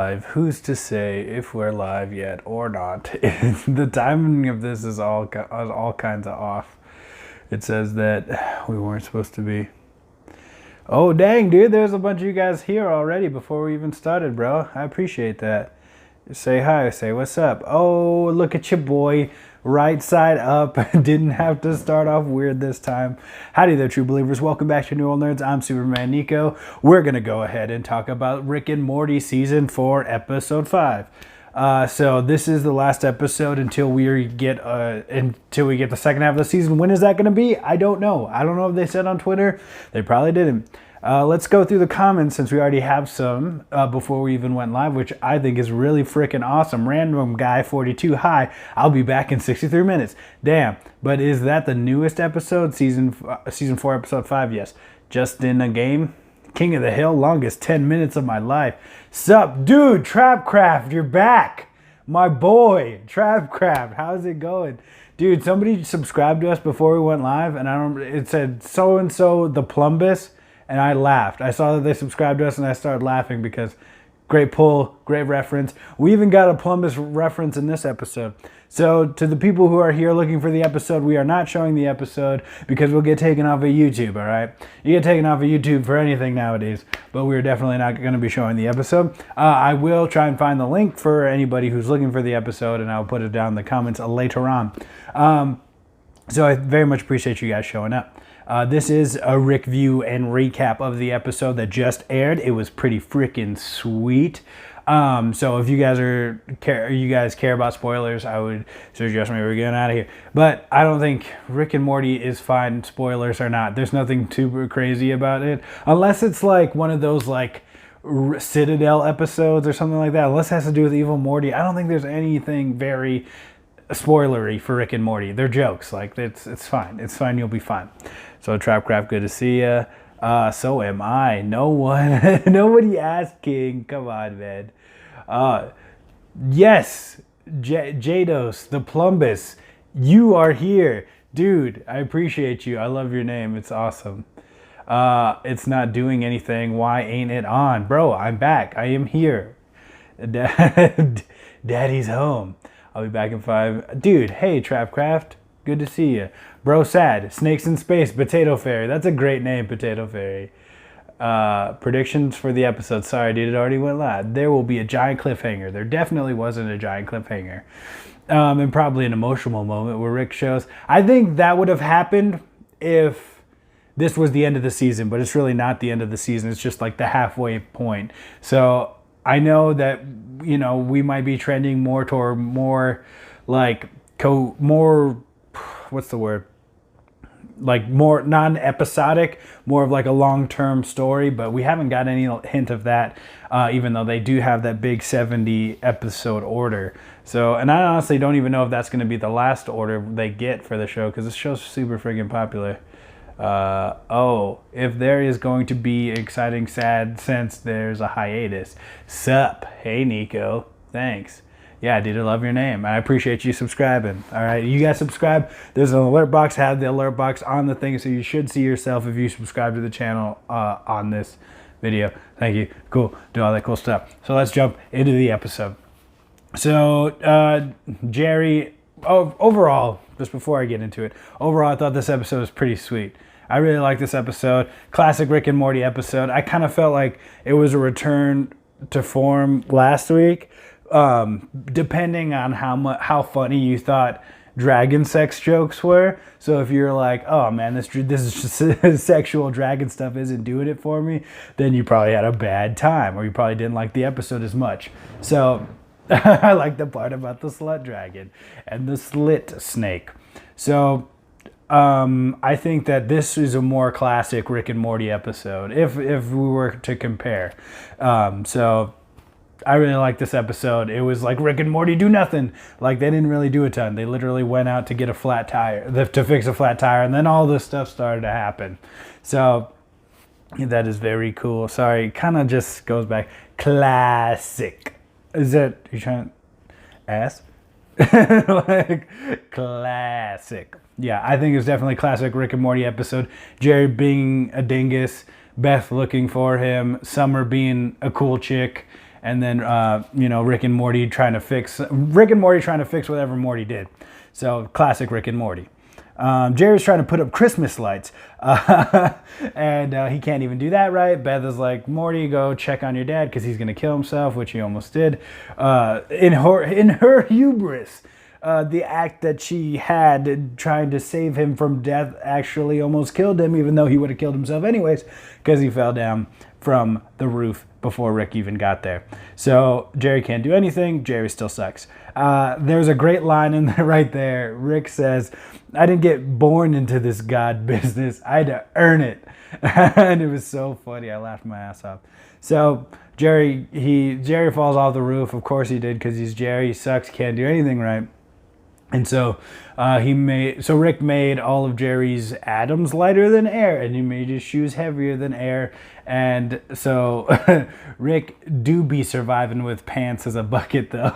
Live. Who's to say if we're live yet or not? The timing of this is all kinds of off. It says that we weren't supposed to be. Oh dang, dude! There's a bunch of you guys here already before we even started, bro. I appreciate that. Say hi. Say what's up. Oh, look at your boy. Right side up. Didn't have to start off weird this time. Howdy there, true believers. Welcome back to New Old Nerds. I'm Superman Nico. We're going to go ahead and talk about Rick and Morty Season 4, Episode 5. So this is the last episode until we get the second half of the season. When is that going to be? I don't know. I don't know if they said on Twitter. They probably didn't. Let's go through the comments since we already have some before we even went live, which I think is really freaking awesome. Random Guy 42, hi, I'll be back in 63 minutes. Damn, but is that the newest episode? Season 4, Episode 5, yes. Just in a game. King of the Hill, longest 10 minutes of my life. Sup, dude, Trapcraft, you're back. My boy, Trapcraft, how's it going? Dude, somebody subscribed to us before we went live, and it said so-and-so the Plumbus. And I laughed. I saw that they subscribed to us and I started laughing because great pull, great reference. We even got a Plumbus reference in this episode. So to the people who are here looking for the episode, we are not showing the episode because we'll get taken off of YouTube, all right? You get taken off of YouTube for anything nowadays, but we're definitely not going to be showing the episode. I will try and find the link for anybody who's looking for the episode, and I'll put it down in the comments later on. So I very much appreciate you guys showing up. This is a Rickview and recap of the episode that just aired. It was pretty freaking sweet. So if you guys care about spoilers, I would suggest maybe we're getting out of here. But I don't think Rick and Morty is fine, spoilers or not. There's nothing too crazy about it. Unless it's like one of those like Citadel episodes or something like that. Unless it has to do with Evil Morty. I don't think there's anything very spoilery for Rick and Morty. They're jokes. Like it's fine. It's fine. You'll be fine. So Trapcraft, good to see ya. So am I. No one, nobody asking. Come on, man. Yes, Jados, the Plumbus, you are here, dude. I appreciate you. I love your name. It's awesome. It's not doing anything. Why ain't it on, bro? I'm back. I am here. Daddy's home. I'll be back in 5. Dude, hey, Trapcraft. Good to see you. Bro Sad, Snakes in Space, Potato Fairy. That's a great name, Potato Fairy. Predictions for the episode. Sorry, dude, it already went live. There will be a giant cliffhanger. There definitely wasn't a giant cliffhanger. And probably an emotional moment where Rick shows. I think that would have happened if this was the end of the season, but it's really not the end of the season. It's just like the halfway point. So I know that, you know, we might be trending more toward more like what's the word? Like more non-episodic, more of like a long-term story, but we haven't got any hint of that, even though they do have that big 70 episode order. So, and I honestly don't even know if that's going to be the last order they get for the show, because the show's super friggin' popular. Oh, if there is going to be exciting sad since there's a hiatus. Sup? Hey, Nico. Thanks. Yeah, dude, I love your name. I appreciate you subscribing. All right, you guys subscribe. There's an alert box. Have the alert box on the thing, so you should see yourself if you subscribe to the channel on this video. Thank you. Cool. Do all that cool stuff. So let's jump into the episode. So Jerry, overall, just before I get into it, overall, I thought this episode was pretty sweet. I really like this episode. Classic Rick and Morty episode. I kind of felt like it was a return to form last week. Depending on how funny you thought dragon sex jokes were. So if you're like, oh man, this is just sexual dragon stuff isn't doing it for me, then you probably had a bad time, or you probably didn't like the episode as much. So I like the part about the slut dragon and the slit snake. So I think that this is a more classic Rick and Morty episode if we were to compare. So I really like this episode. It was like Rick and Morty do nothing. Like they didn't really do a ton. They literally went out to get a flat tire, to fix a flat tire, and then all this stuff started to happen. So that is very cool. Sorry, it kind of just goes back. Classic. Is that, you trying to ask? Like, classic. Yeah, I think it's definitely classic Rick and Morty episode. Jerry being a dingus, Beth looking for him, Summer being a cool chick, and then Rick and Morty trying to fix whatever Morty did. So classic Rick and Morty. Jerry's trying to put up Christmas lights, and he can't even do that right. Beth is like, Morty, go check on your dad because he's going to kill himself, which he almost did. In her hubris, the act that she had trying to save him from death actually almost killed him, even though he would have killed himself anyways because he fell down from the roof before Rick even got there. So Jerry can't do anything. Jerry still sucks. There's a great line in there right there. Rick says, I didn't get born into this God business. I had to earn it. And it was so funny. I laughed my ass off. So Jerry falls off the roof. Of course he did because he's Jerry. He sucks. Can't do anything right. And so Rick made all of Jerry's atoms lighter than air, and he made his shoes heavier than air. And so Rick do be surviving with pants as a bucket, though.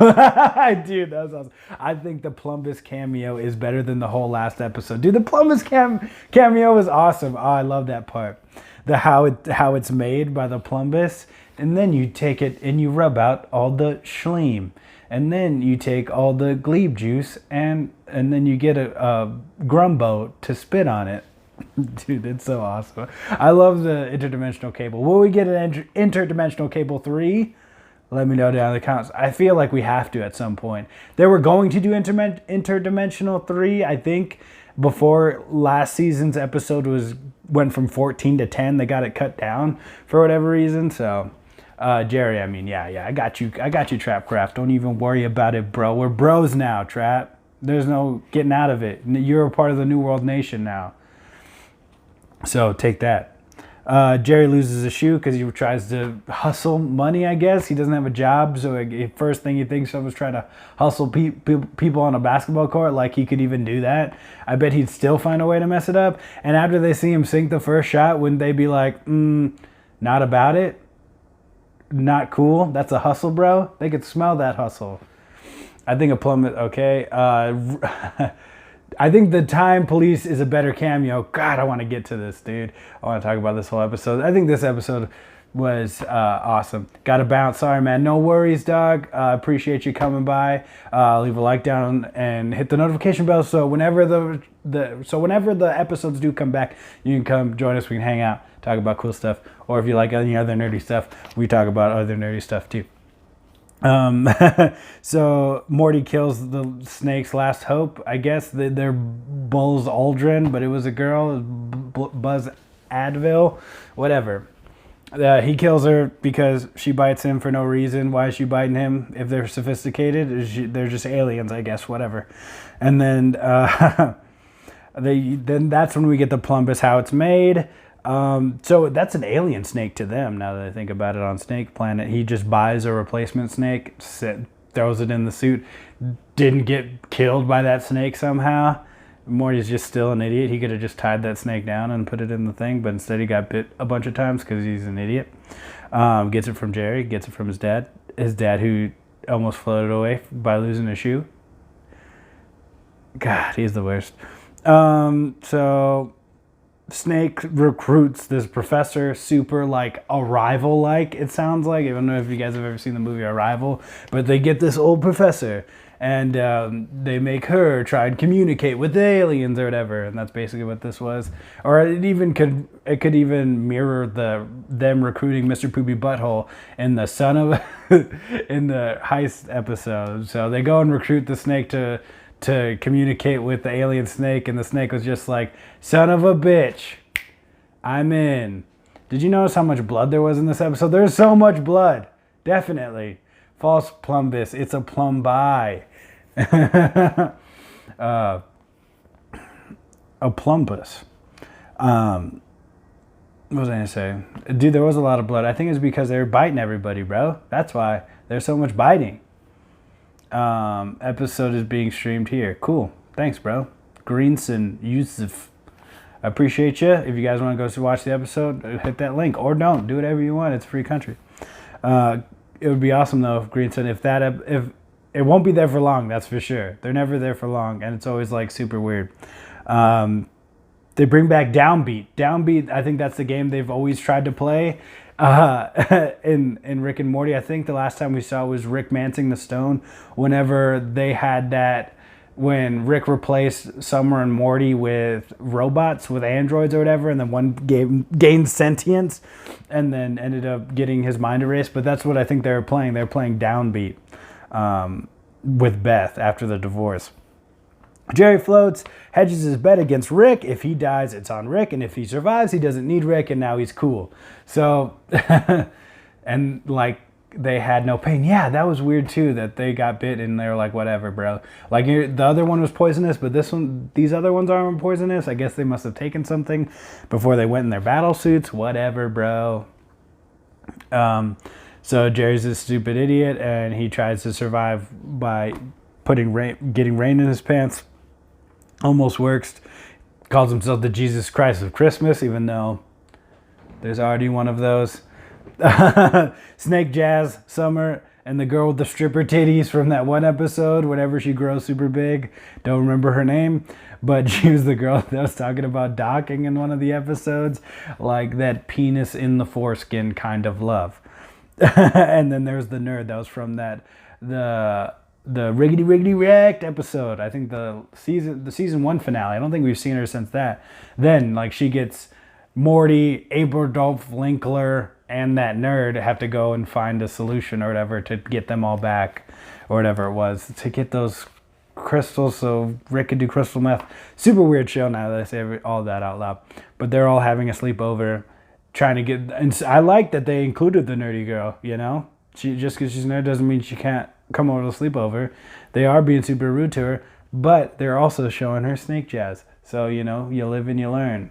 Dude, that was awesome. I think the Plumbus cameo is better than the whole last episode. Dude, the Plumbus cameo was awesome. Oh, I love that part. How it's made by the Plumbus, and then you take it and you rub out all the schleem. And then you take all the glebe juice and then you get a grumbo to spit on it. Dude, it's so awesome. I love the interdimensional cable. Will we get an interdimensional cable 3? Let me know down in the comments. I feel like we have to at some point. They were going to do interdimensional 3, I think, before last season's episode went from 14 to 10. They got it cut down for whatever reason, so... Jerry, I mean, yeah, I got you, Trapcraft. Don't even worry about it, bro. We're bros now, Trap. There's no getting out of it. You're a part of the New World Nation now. So take that. Jerry loses a shoe because he tries to hustle money, I guess. He doesn't have a job, so first thing he thinks of is trying to hustle people on a basketball court, like he could even do that. I bet he'd still find a way to mess it up. And after they see him sink the first shot, wouldn't they be like, not about it? Not cool. That's a hustle, bro. They could smell that hustle. I think a plummet. Okay. I think the Time Police is a better cameo. God, I want to get to this, dude. I want to talk about this whole episode. I think this episode was awesome. Got to bounce. Sorry, man. No worries, dog. Appreciate you coming by. Leave a like down and hit the notification bell so whenever the episodes do come back, you can come join us. We can hang out, talk about cool stuff. Or if you like any other nerdy stuff, we talk about other nerdy stuff too. So Morty kills the snake's last hope. I guess they're Buzz Aldrin, but it was a girl, Buzz Advil, whatever. He kills her because she bites him for no reason. Why is she biting him? If they're sophisticated, they're just aliens, I guess, whatever. And then then that's when we get the Plumbus, how it's made. So that's an alien snake to them, now that I think about it, on Snake Planet. He just buys a replacement snake, throws it in the suit, didn't get killed by that snake somehow. Morty's just still an idiot. He could have just tied that snake down and put it in the thing, but instead he got bit a bunch of times because he's an idiot. Gets it from Jerry, gets it from his dad who almost floated away by losing a shoe. God, he's the worst. So... Snake recruits this professor, super like Arrival, like it sounds like. I don't know if you guys have ever seen the movie Arrival, but they get this old professor and they make her try and communicate with the aliens or whatever, and that's basically what this was. Or it could even mirror them recruiting Mr. Poopy Butthole in the in the heist episode. So they go and recruit the snake to communicate with the alien snake, and the snake was just like, son of a bitch, I'm in. Did you notice how much blood there was in this episode? There's so much blood. Definitely. False Plumbus. It's a plumbi. A Plumbus. What was I going to say? Dude, there was a lot of blood. I think it's because they were biting everybody, bro. That's why there's so much biting. Episode is being streamed here. Cool. Thanks, bro. Greenson Yusuf. I appreciate you. If you guys want to go watch the episode, hit that link. Or don't. Do whatever you want. It's a free country. It would be awesome, though, if Greenson, if it won't be there for long, that's for sure. They're never there for long, and it's always, like, super weird. They bring back Downbeat. Downbeat, I think that's the game they've always tried to play. In Rick and Morty, I think the last time we saw was Rick mancing the stone. Whenever they had that, when Rick replaced Summer and Morty with robots, with androids or whatever, and then one gained sentience, and then ended up getting his mind erased. But that's what I think they were playing. They were playing Downbeat with Beth after the divorce. Jerry floats, hedges his bet against Rick. If he dies, it's on Rick, and if he survives, he doesn't need Rick, and now he's cool. So, and like, they had no pain. Yeah, that was weird too, that they got bit and they were like, whatever, bro. Like, the other one was poisonous, but these other ones aren't poisonous. I guess they must have taken something before they went in their battle suits. Whatever, bro. So Jerry's a stupid idiot, and he tries to survive by getting rain in his pants. Almost works. Calls himself the Jesus Christ of Christmas, even though there's already one of those. Snake Jazz, Summer, and the girl with the stripper titties from that one episode, whenever she grows super big. Don't remember her name, but she was the girl that was talking about docking in one of the episodes. Like that penis in the foreskin kind of love. And then there's the nerd that was from the Riggedy Wrecked episode. I think the season 1 finale. I don't think we've seen her since that. Then like she gets Morty, Aberdolf Linkler, and that nerd have to go and find a solution or whatever to get them all back, or whatever it was, to get those crystals so Rick could do crystal meth. Super weird show now that I say all that out loud. But they're all having a sleepover, trying to get. And I like that they included the nerdy girl. You know, she just because she's a nerd doesn't mean she can't come over to sleepover. They are being super rude to her, but they're also showing her snake jazz. So you know, you live and you learn.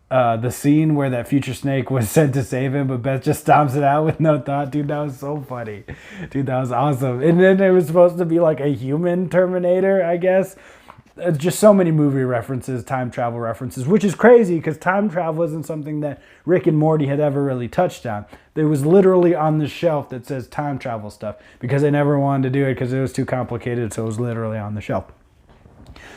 The scene where that future snake was sent to save him, but Beth just stomps it out with no thought. Dude, that was so funny. Dude, that was awesome. And then it was supposed to be like a human Terminator, I guess. It's just so many movie references, time travel references, which is crazy because time travel isn't something that Rick and Morty had ever really touched on. It was literally on the shelf that says time travel stuff because they never wanted to do it because it was too complicated, so it was literally on the shelf.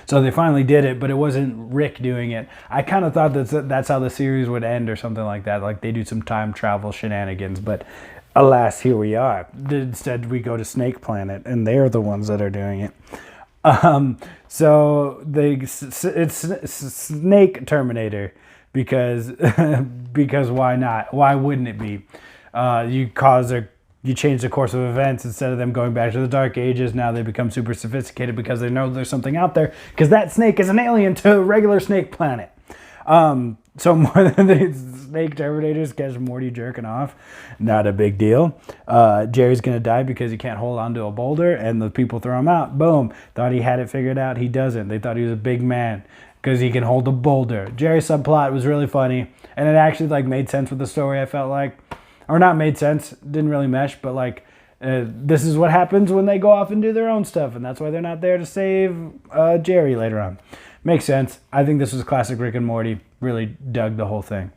So they finally did it, but it wasn't Rick doing it. I kind of thought that's how the series would end or something like that. Like they do some time travel shenanigans, but alas, here we are. Instead, we go to Snake Planet, and they're the ones that are doing it. So it's Snake Terminator because because why not? Why wouldn't it be? You change the course of events. Instead of them going back to the Dark Ages, now they become super sophisticated because they know there's something out there. Because that snake is an alien to a regular Snake Planet. So more than the Snake Terminators catch Morty jerking off, not a big deal. Jerry's gonna die because he can't hold onto a boulder, and the people throw him out. Boom. Thought he had it figured out. He doesn't. They thought he was a big man because he can hold a boulder. Jerry's subplot was really funny, and it actually like made sense with the story. I felt like. Or not made sense, didn't really mesh, but like, this is what happens when they go off and do their own stuff, and that's why they're not there to save Jerry later on. Makes sense. I think this was classic Rick and Morty. Really dug the whole thing.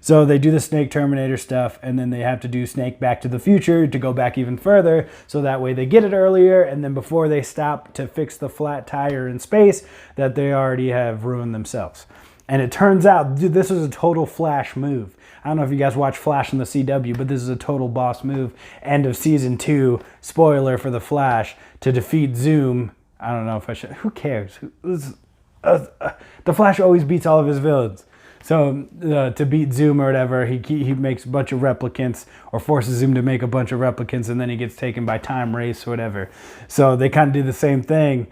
So they do the Snake Terminator stuff, and then they have to do Snake Back to the Future to go back even further, so that way they get it earlier, and then before they stop to fix the flat tire in space, that they already have ruined themselves. And it turns out, dude, this was a total Flash move. I don't know if you guys watch Flash on the CW, but this is a total boss move. End of season 2, spoiler for the Flash, to defeat Zoom. I don't know if I should. Who cares? The Flash always beats all of his villains. So to beat Zoom or whatever, he makes a bunch of replicants, or forces him to make a bunch of replicants, and then he gets taken by time race or whatever. So they kind of do the same thing,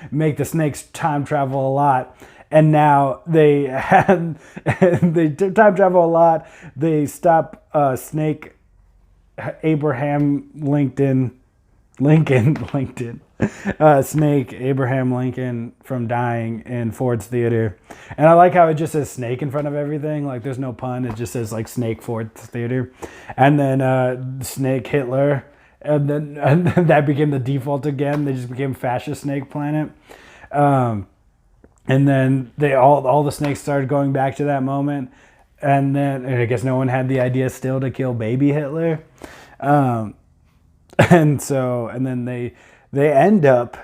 make the snakes time travel a lot. And now they time travel a lot. They stop Snake Abraham Lincoln, Snake Abraham Lincoln from dying in Ford's Theater. And I like how it just says Snake in front of everything. Like there's no pun. It just says like Snake Ford's Theater. And then Snake Hitler. And then that became the default again. They just became Fascist Snake Planet. And then all the snakes started going back to that moment. And then I guess no one had the idea still to kill baby Hitler. And then they end up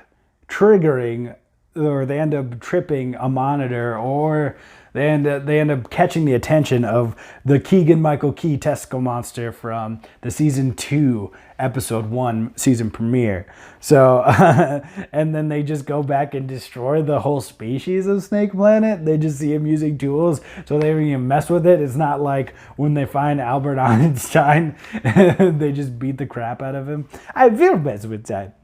triggering, or they end up tripping a monitor or They end up catching the attention of the Keegan-Michael Key testicle monster from the season 2, episode 1 season premiere. So, and then they just go back and destroy the whole species of Snake Planet. They just see him using tools, so they don't even mess with it. It's not like when they find Albert Einstein, they just beat the crap out of him. I feel best with that.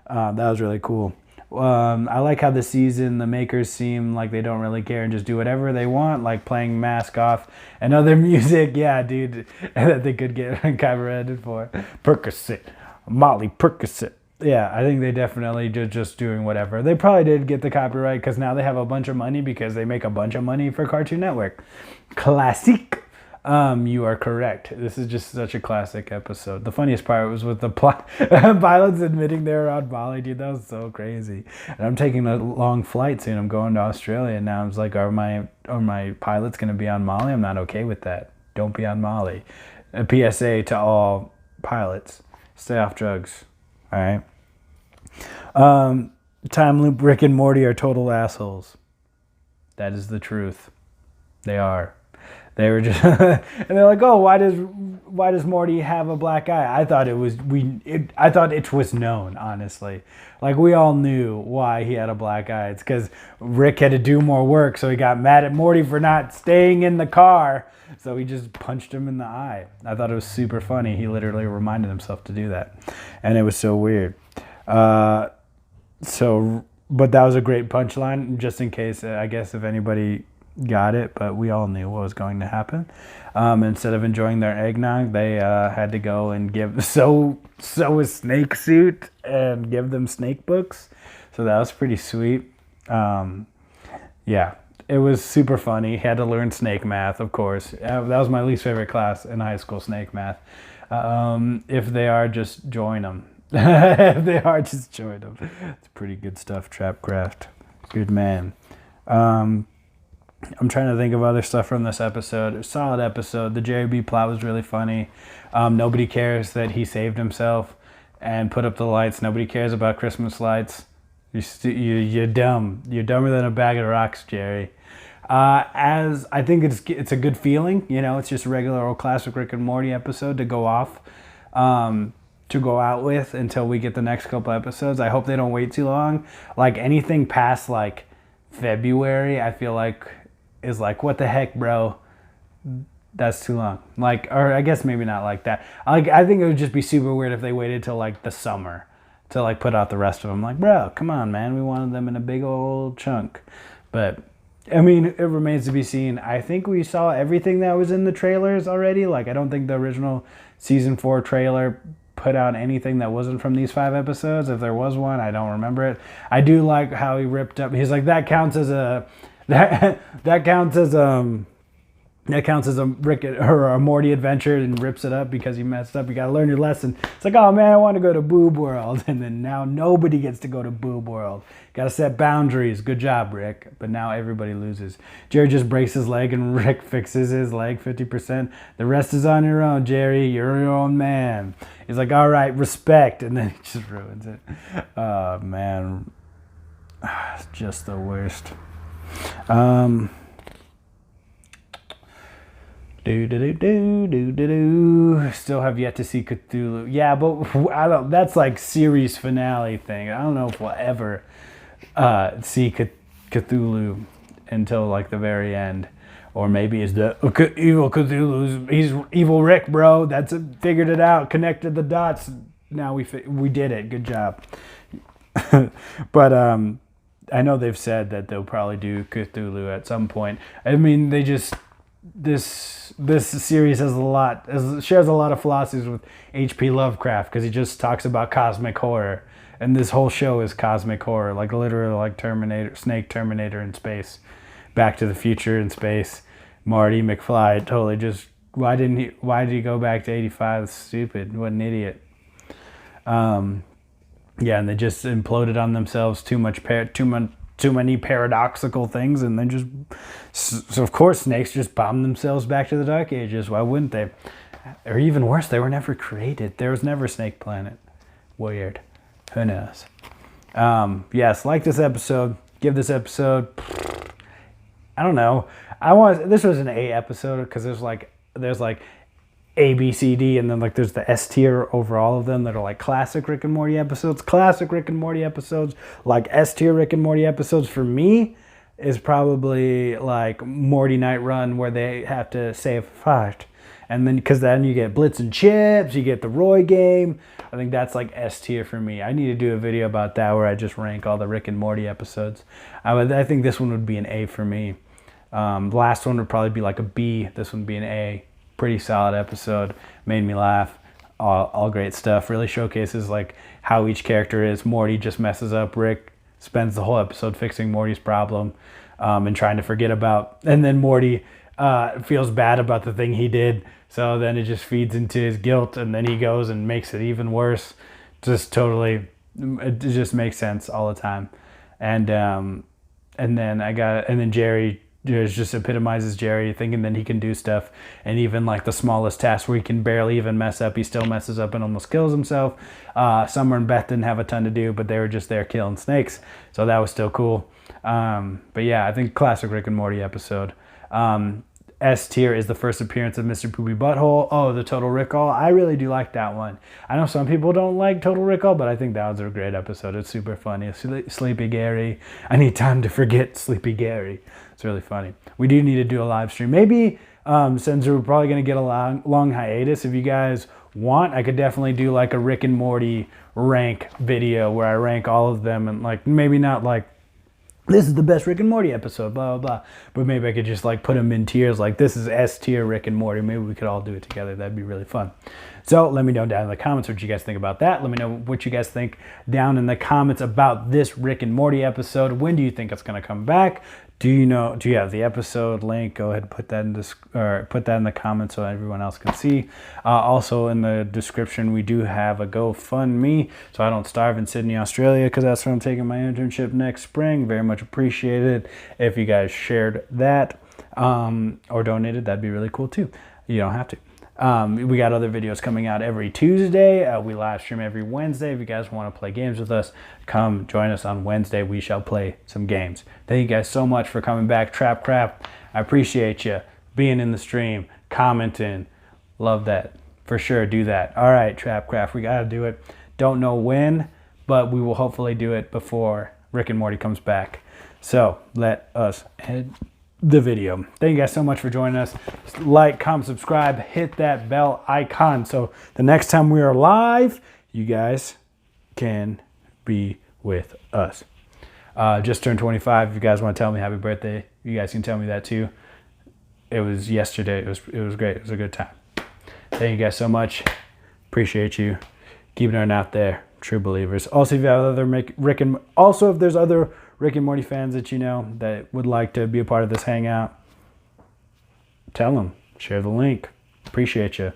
That was really cool. I like how the makers seem like they don't really care and just do whatever they want, like playing Mask Off and other music. Yeah, dude, that they could get copyrighted for. Percocet, Molly Percocet. Yeah, I think they definitely just doing whatever. They probably did get the copyright because now they have a bunch of money because they make a bunch of money for Cartoon Network. Classic. You are correct. This is just such a classic episode. The funniest part was with the pilots admitting they were on Bali. Dude, that was so crazy. And I'm taking a long flight soon. I'm going to Australia. And now I was like, are my pilots going to be on Molly? I'm not okay with that. Don't be on Molly. A PSA to all pilots. Stay off drugs. All right. Time loop Rick and Morty are total assholes. That is the truth. They are. They were just, and they're like, "Oh, why does Morty have a black eye?" I thought it was known, honestly. Like, we all knew why he had a black eye. It's because Rick had to do more work, so he got mad at Morty for not staying in the car. So he just punched him in the eye. I thought it was super funny. He literally reminded himself to do that, and it was so weird. But that was a great punchline, just in case. I guess if anybody got it, but we all knew what was going to happen. Instead of enjoying their eggnog, they had to go and sew a snake suit and give them snake books. So that was pretty sweet. Yeah, it was super funny. He had to learn snake math, of course. That was my least favorite class in high school, snake math. If they are, just join them. If they are, just join them. It's pretty good stuff, Trapcraft. Good man. I'm trying to think of other stuff from this episode. A solid episode. The Jerry B plot was really funny. Nobody cares that he saved himself and put up the lights. Nobody cares about Christmas lights. You're dumb. You're dumber than a bag of rocks, Jerry. As I think it's a good feeling. You know, it's just a regular old classic Rick and Morty episode to go off, to go out with until we get the next couple episodes. I hope they don't wait too long. Like, anything past like February, I feel like is like, what the heck, bro? That's too long. Like, or I guess maybe not like that. Like, I think it would just be super weird if they waited till like the summer to like put out the rest of them. Like, bro, come on, man. We wanted them in a big old chunk. But I mean, it remains to be seen. I think we saw everything that was in the trailers already. Like, I don't think the original season 4 trailer put out anything that wasn't from these 5 episodes. If there was one, I don't remember it. I do like how he ripped up. He's like, that counts as a Rick or a Morty adventure, and rips it up because he messed up. You gotta learn your lesson. It's like, oh man, I want to go to Boob World, and then now nobody gets to go to Boob World. Gotta set boundaries. Good job, Rick. But now everybody loses. Jerry just breaks his leg, and Rick fixes his leg 50%. The rest is on your own, Jerry. You're your own man. He's like, all right, respect, and then he just ruins it. Oh man, it's just the worst. Still have yet to see Cthulhu. Yeah, but I don't. That's like series finale thing. I don't know if we'll ever see Cthulhu until like the very end, or maybe it's the evil Cthulhu. He's evil Rick, bro. That's it. Figured it out. Connected the dots. Now we did it. Good job. But I know they've said that they'll probably do Cthulhu at some point. I mean, this series shares a lot of philosophies with H.P. Lovecraft, because he just talks about cosmic horror, and this whole show is cosmic horror, like literally like Terminator in space, Back to the Future in space, Marty McFly totally just why did he go back to 85? That's stupid. What an idiot. Yeah, and they just imploded on themselves. Too many paradoxical things, and then just so of course snakes just bomb themselves back to the Dark Ages. Why wouldn't they? Or even worse, they were never created. There was never Snake Planet. Weird. Who knows? Yes, like this episode. Give this episode, I don't know. This was an A episode because there's like A, B, C, D, and then like there's the S tier over all of them that are like classic Rick and Morty episodes. Classic Rick and Morty episodes, like S tier Rick and Morty episodes for me is probably like Morty Night Run, where they have to save a fight. And then, because then you get Blitz and Chips, you get the Roy game. I think that's like S tier for me. I need to do a video about that where I just rank all the Rick and Morty episodes. I think this one would be an A for me. The last one would probably be like a B. This one would be an A. Pretty solid episode. Made me laugh. All great stuff. Really showcases like how each character is. Morty just messes up. Rick spends the whole episode fixing Morty's problem and trying to forget about. And then Morty feels bad about the thing he did. So then it just feeds into his guilt. And then he goes and makes it even worse. Just totally, it just makes sense all the time. And then Jerry just epitomizes Jerry thinking that he can do stuff, and even like the smallest task where he can barely even mess up, he still messes up and almost kills himself. Summer and Beth didn't have a ton to do, but they were just there killing snakes, so that was still cool. But yeah, I think classic Rick and Morty episode. S tier is the first appearance of Mr. Poopy Butthole. Oh, the Total Recall. I really do like that one. I know some people don't like Total Recall, but I think that was a great episode. It's super funny. Sleepy Gary. I need time to forget Sleepy Gary. It's really funny. We do need to do a live stream. Maybe since we're probably going to get a long hiatus, if you guys want, I could definitely do like a Rick and Morty rank video where I rank all of them, and like maybe not like this is the best Rick and Morty episode, blah, blah, blah. But maybe I could just like put them in tiers. Like this is S tier Rick and Morty. Maybe we could all do it together. That'd be really fun. So let me know down in the comments what you guys think about that. Let me know what you guys think down in the comments about this Rick and Morty episode. When do you think it's going to come back? Do you have the episode link? Go ahead and put that in the comments so everyone else can see. Also in the description, we do have a GoFundMe so I don't starve in Sydney, Australia, because that's where I'm taking my internship next spring. Very much appreciated if you guys shared that or donated. That'd be really cool too. You don't have to. We got other videos coming out every Tuesday. We live stream every Wednesday. If you guys want to play games with us, come join us on Wednesday. We shall play some games. Thank you guys so much for coming back. Trap Crap, I appreciate you being in the stream, commenting. Love that. For sure, do that. All right, Trap Craft, we got to do it. Don't know when, but we will hopefully do it before Rick and Morty comes back. So let us head the video. Thank you guys so much for joining us. Like, comment, subscribe, hit that bell icon so the next time we are live, you guys can be with us. Just turned 25. If you guys want to tell me happy birthday, you guys can tell me that too. It was yesterday. It was great. It was a good time. Thank you guys so much. Appreciate you. Keep an eye out there. True believers. Also, if you have other if there's other Rick and Morty fans that you know that would like to be a part of this hangout, tell them. Share the link. Appreciate you.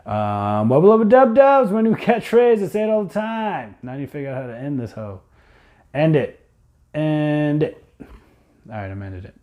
Wubba lubba dub dubs, my new catchphrase. I say it all the time. Now you figure out how to end this hoe. End it. End it. All right, I'm ended it.